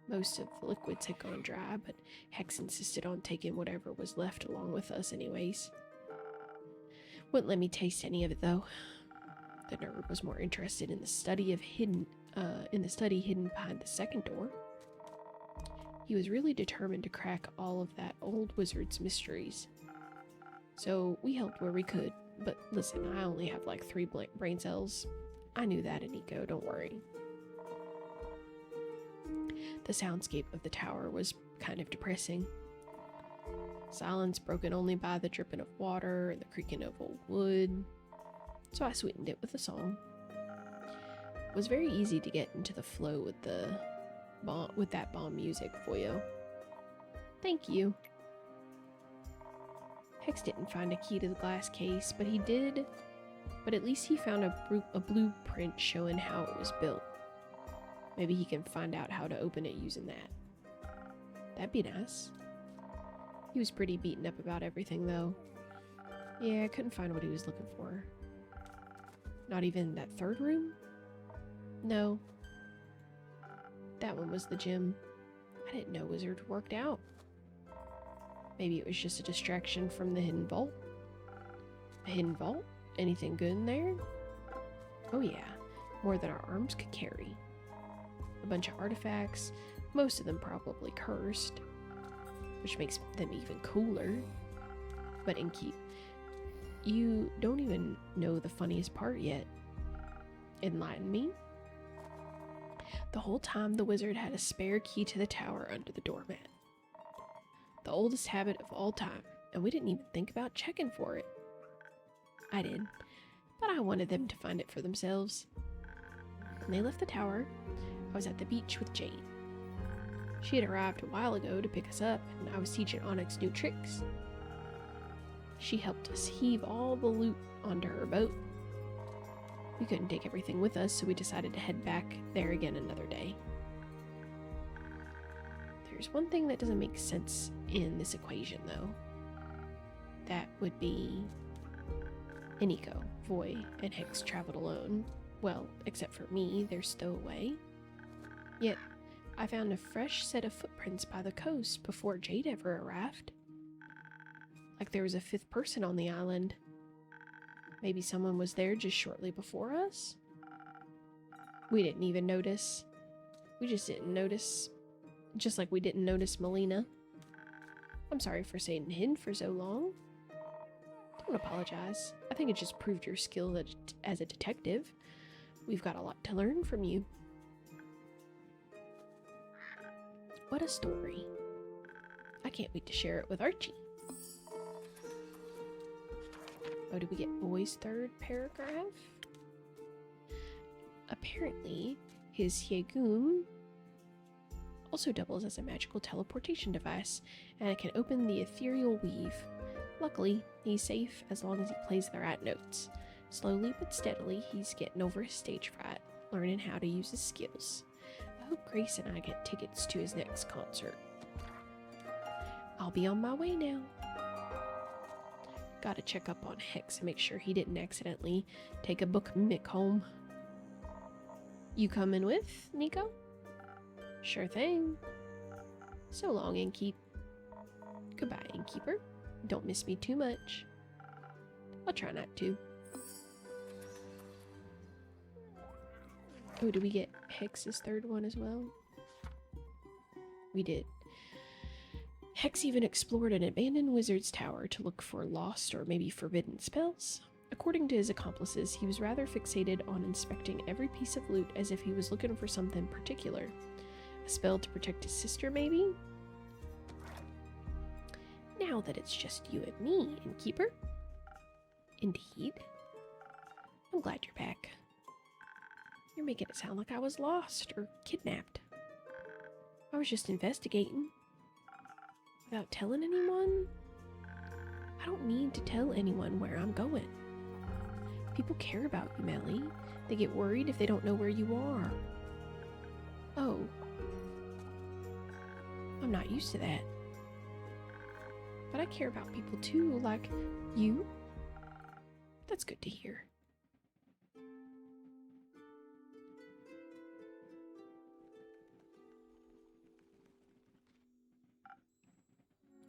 Most of the liquids had gone dry, but Hex insisted on taking whatever was left along with us anyways. Wouldn't let me taste any of it though. The nerd was more interested in the study hidden behind the second door. He was really determined to crack all of that old wizard's mysteries. So we helped where we could, but listen, I only have like 3 brain cells. I knew that, Aniko, don't worry. The soundscape of the tower was kind of depressing. Silence broken only by the dripping of water and the creaking of old wood. So I sweetened it with a song. It was very easy to get into the flow with that bomb music, Foyo. Thank you. Hex didn't find a key to the glass case, but at least he found a blueprint showing how it was built. Maybe he can find out how to open it using that. That'd be nice. He was pretty beaten up about everything, though. Yeah, I couldn't find what he was looking for. Not even that third room? No. That one was the gym. I didn't know wizards worked out. Maybe it was just a distraction from the hidden vault. A hidden vault? Anything good in there? Oh yeah, more than our arms could carry. A bunch of artifacts, most of them probably cursed, which makes them even cooler. But Inkeep, you don't even know the funniest part yet. Enlighten me? The whole time the wizard had a spare key to the tower under the doormat. The oldest habit of all time, and we didn't even think about checking for it. I did, but I wanted them to find it for themselves. When they left the tower, I was at the beach with Jane. She had arrived a while ago to pick us up, and I was teaching Onyx new tricks. She helped us heave all the loot onto her boat. We couldn't take everything with us, so we decided to head back there again another day. There's one thing that doesn't make sense in this equation, though. That would be Iniko, Voy, and Hex traveled alone. Well, except for me, they're stowaway. Yet, I found a fresh set of footprints by the coast before Jade ever arrived. Like there was a fifth person on the island. Maybe someone was there just shortly before us? We didn't even notice. We just didn't notice. Just like we didn't notice Melina. I'm sorry for staying hidden for so long. Don't apologize. I think it just proved your skill as a detective. We've got a lot to learn from you. What a story. I can't wait to share it with Archie. Oh, did we get boy's third paragraph? Apparently, his Hyegum also doubles as a magical teleportation device, and it can open the ethereal weave. Luckily, he's safe as long as he plays the right notes. Slowly but steadily, he's getting over his stage fright, learning how to use his skills. I hope Grace and I get tickets to his next concert. I'll be on my way now. Gotta check up on Hex and make sure he didn't accidentally take a book mick home. You coming with, Nico? Sure thing. So long, Innkeep. Goodbye, Innkeeper. Don't miss me too much. I'll try not to. Oh, did we get Hex's third one as well? We did. Hex even explored an abandoned wizard's tower to look for lost or maybe forbidden spells. According to his accomplices, he was rather fixated on inspecting every piece of loot as if he was looking for something particular. A spell to protect his sister, maybe? Now that it's just you and me, Innkeeper. Indeed. I'm glad you're back. You're making it sound like I was lost or kidnapped. I was just investigating. Without telling anyone? I don't need to tell anyone where I'm going. People care about you, Melli. They get worried if they don't know where you are. Oh. I'm not used to that. But I care about people too, like you. That's good to hear.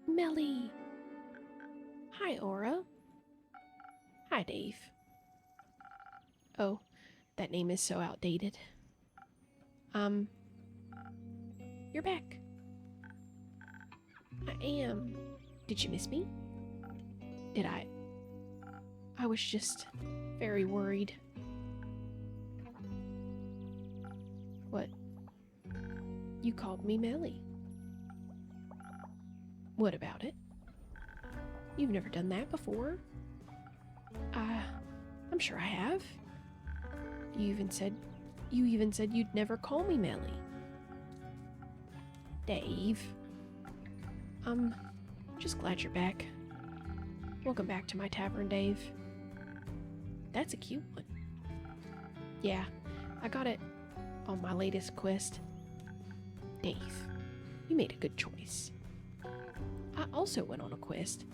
Melli. Hi, Aura. Hi, Dave. Oh, that name is so outdated. You're back. I am. Did you miss me? Did I? I was just very worried. What? You called me Melli. What about it? You've never done that before. I'm sure I have. You even said you'd never call me Melli. Dave. I'm just glad you're back. Welcome back to my tavern, Dave. That's a cute one. Yeah, I got it on my latest quest. Dave, you made a good choice. I also went on a quest.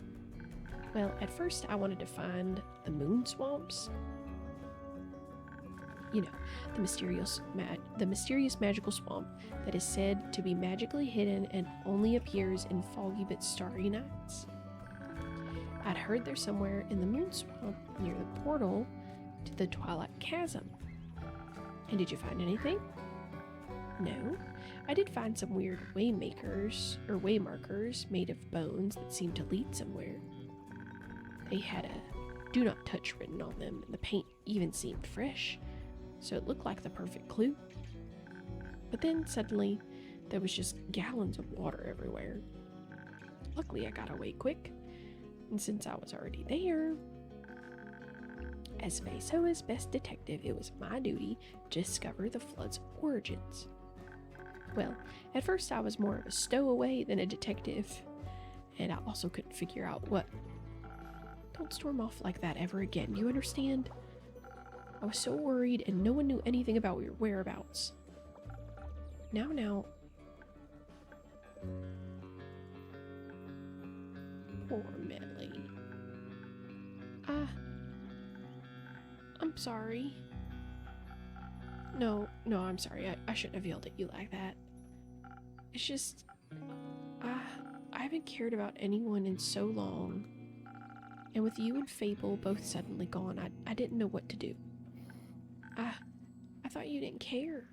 Well, at first I wanted to find the moon swamps. You know, the mysterious magical swamp that is said to be magically hidden and only appears in foggy but starry nights. I'd heard they're somewhere in the moon swamp near the portal to the Twilight Chasm. And did you find anything? No. I did find some weird waymakers or waymarkers made of bones that seemed to lead somewhere. They had a "Do not touch" written on them, and the paint even seemed fresh, so it looked like the perfect clue. But then suddenly there was just gallons of water everywhere. Luckily I got away quick, and since I was already there, as Vesoa's best detective, it was my duty to discover the flood's origins. Well, at first I was more of a stowaway than a detective, and I also couldn't figure out what. Don't storm off like that ever again, you understand? I was so worried and no one knew anything about your whereabouts. Now. Poor Melli. I'm sorry. No, I'm sorry. I shouldn't have yelled at you like that. It's just, I haven't cared about anyone in so long. And with you and Fable both suddenly gone, I didn't know what to do. I thought you didn't care.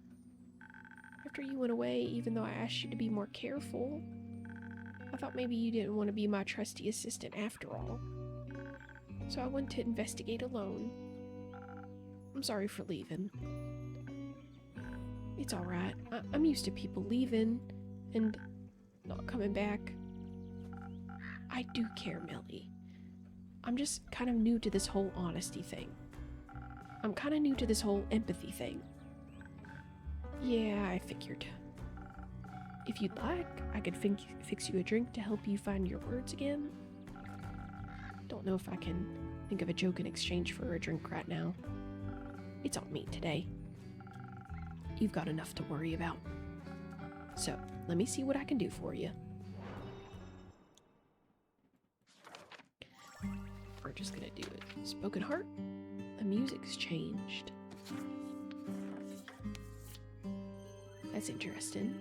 After you went away, even though I asked you to be more careful, I thought maybe you didn't want to be my trusty assistant after all. So I went to investigate alone. I'm sorry for leaving. It's alright. I'm used to people leaving and not coming back. I do care, Melli. I'm just kind of new to this whole honesty thing. I'm kind of new to this whole empathy thing. Yeah, I figured. If you'd like, I could fix you a drink to help you find your words again. Don't know if I can think of a joke in exchange for a drink right now. It's on me today. You've got enough to worry about. So, let me see what I can do for you. We're just gonna do it. Spoken Heart. The music's changed. That's interesting.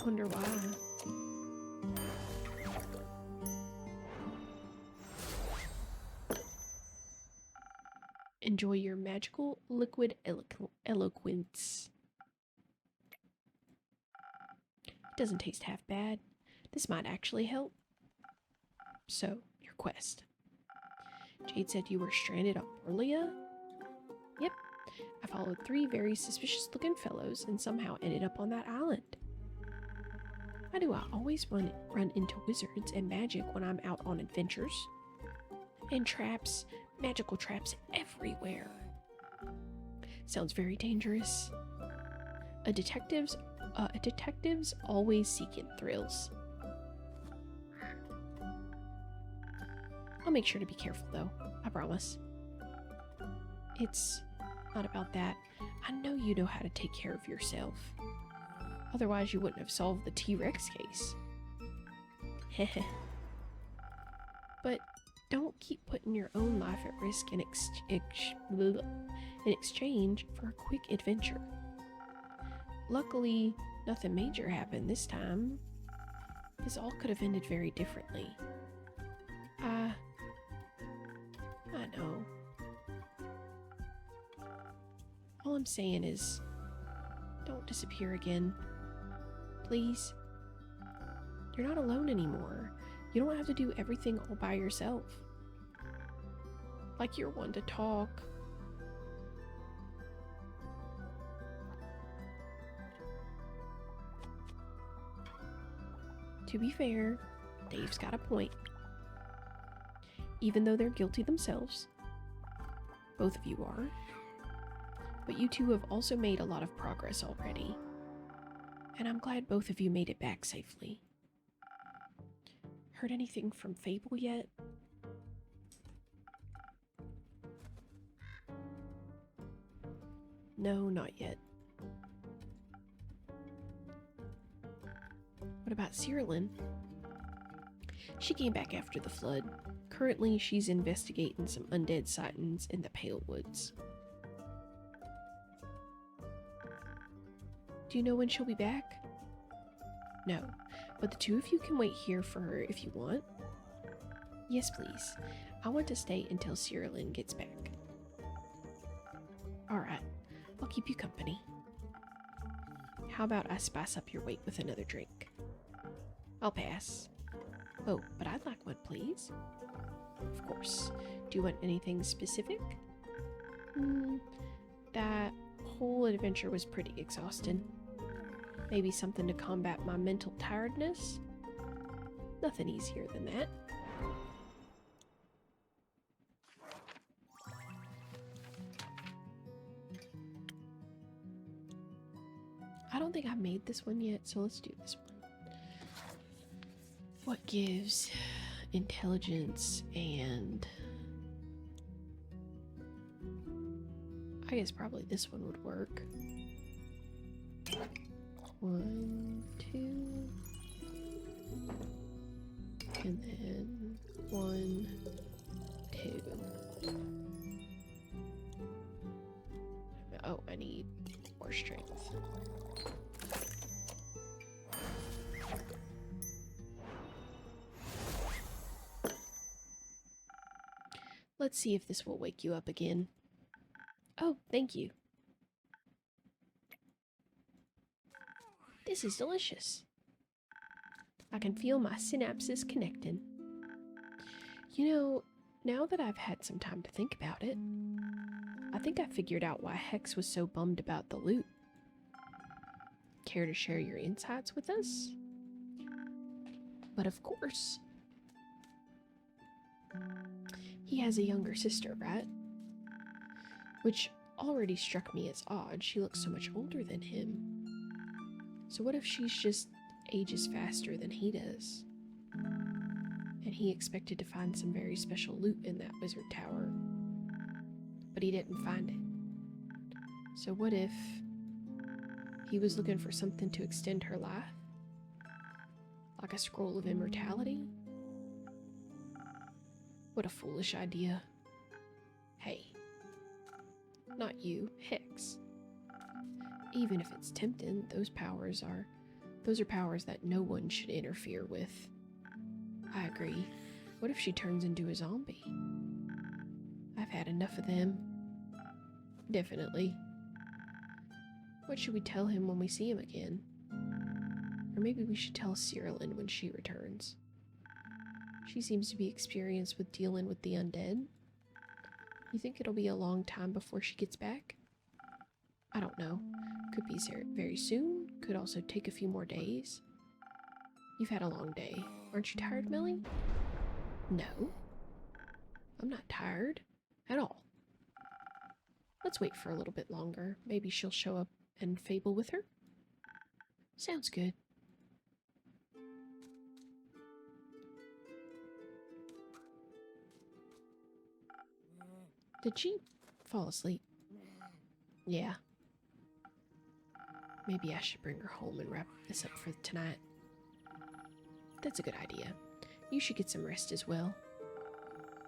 Wonder why. Enjoy your magical liquid eloquence. It doesn't taste half bad. This might actually help. So, your quest. Jade said you were stranded on Orlia? Yep. I followed 3 very suspicious-looking fellows and somehow ended up on that island. Why do I always run into wizards and magic when I'm out on adventures? And traps, magical traps everywhere. Sounds very dangerous. A detective's always seeking thrills. I'll make sure to be careful though, I promise. It's not about that. I know you know how to take care of yourself. Otherwise you wouldn't have solved the T-Rex case. Heh. But don't keep putting your own life at risk in exchange for a quick adventure. Luckily, nothing major happened this time. This all could have ended very differently. I know. All I'm saying is, don't disappear again. Please. You're not alone anymore. You don't have to do everything all by yourself. Like you're one to talk. To be fair, Dave's got a point. Even though they're guilty themselves. Both of you are. But you two have also made a lot of progress already. And I'm glad both of you made it back safely. Heard anything from Fable yet? No, not yet. What about Cyrillin? She came back after the flood. Currently, she's investigating some undead sightings in the Pale Woods. Do you know when she'll be back? No, but the 2 of you can wait here for her if you want. Yes, please. I want to stay until Cyrillin gets back. Alright, I'll keep you company. How about I spice up your wait with another drink? I'll pass. Oh, but I'd like one, please. Of course. Do you want anything specific? That whole adventure was pretty exhausting. Maybe something to combat my mental tiredness? Nothing easier than that. I don't think I made this one yet, so let's do this one. What gives intelligence and... I guess probably this one would work. 1, 2, And then 1, 2. Oh, I need more strength. Let's see if this will wake you up again. Oh, thank you. This is delicious. I can feel my synapses connecting. You know, now that I've had some time to think about it, I think I figured out why Hex was so bummed about the loot. Care to share your insights with us? But of course. He has a younger sister, right? Which already struck me as odd. She looks so much older than him. So what if she's just ages faster than he does? And he expected to find some very special loot in that wizard tower, but he didn't find it. So what if he was looking for something to extend her life? Like a scroll of immortality? What a foolish idea. Hey, not you, Hex. Even if it's tempting, those are powers that no one should interfere with. I agree. What if she turns into a zombie? I've had enough of them. Definitely. What should we tell him when we see him again? Or maybe we should tell Cyrillin when she returns. She seems to be experienced with dealing with the undead. You think it'll be a long time before she gets back? I don't know. Could be very soon. Could also take a few more days. You've had a long day. Aren't you tired, Melli? No. I'm not tired. At all. Let's wait for a little bit longer. Maybe she'll show up and Fable with her? Sounds good. Did she fall asleep? Yeah. Maybe I should bring her home and wrap this up for tonight. That's a good idea. You should get some rest as well.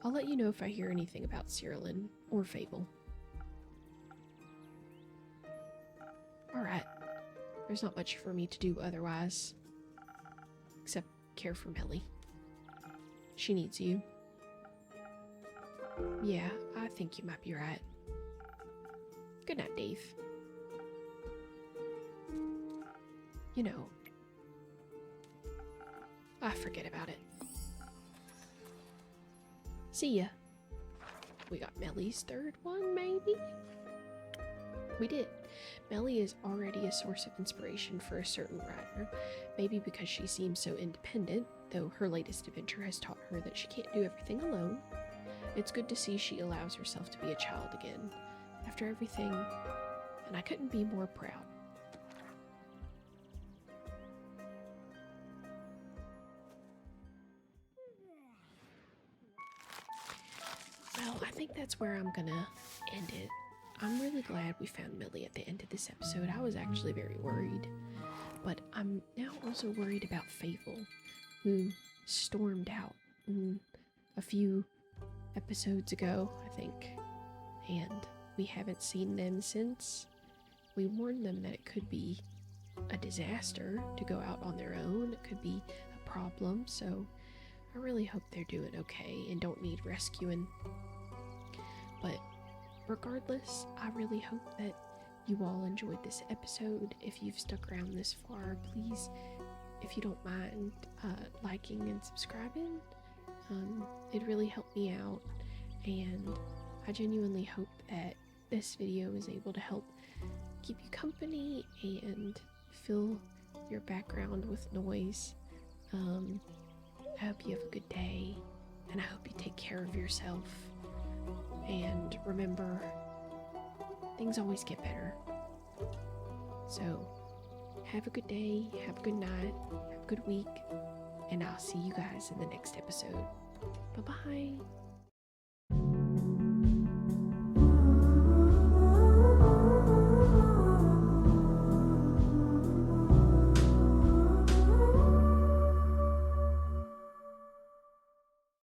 I'll let you know if I hear anything about Cyrillin or Fable. Alright. There's not much for me to do otherwise. Except care for Melli. She needs you. Yeah, I think you might be right. Good night, Dave. You know, I forget about it. See ya. We got Melli's third one, maybe? We did. Melli is already a source of inspiration for a certain writer, maybe because she seems so independent, though her latest adventure has taught her that she can't do everything alone. It's good to see she allows herself to be a child again, after everything, and I couldn't be more proud. Well, I think that's where I'm gonna end it. I'm really glad we found Melli at the end of this episode. I was actually very worried, but I'm now also worried about Fable, who stormed out a few episodes ago, I think, and we haven't seen them since. We warned them that it could be a disaster to go out on their own. It could be a problem, so I really hope they're doing okay and don't need rescuing. But regardless, I really hope that you all enjoyed this episode. If you've stuck around this far, please, if you don't mind, liking and subscribing. It really helped me out, and I genuinely hope that this video is able to help keep you company and fill your background with noise. I hope you have a good day, and I hope you take care of yourself. And remember, things always get better. So, have a good day, have a good night, have a good week, and I'll see you guys in the next episode. Bye-bye.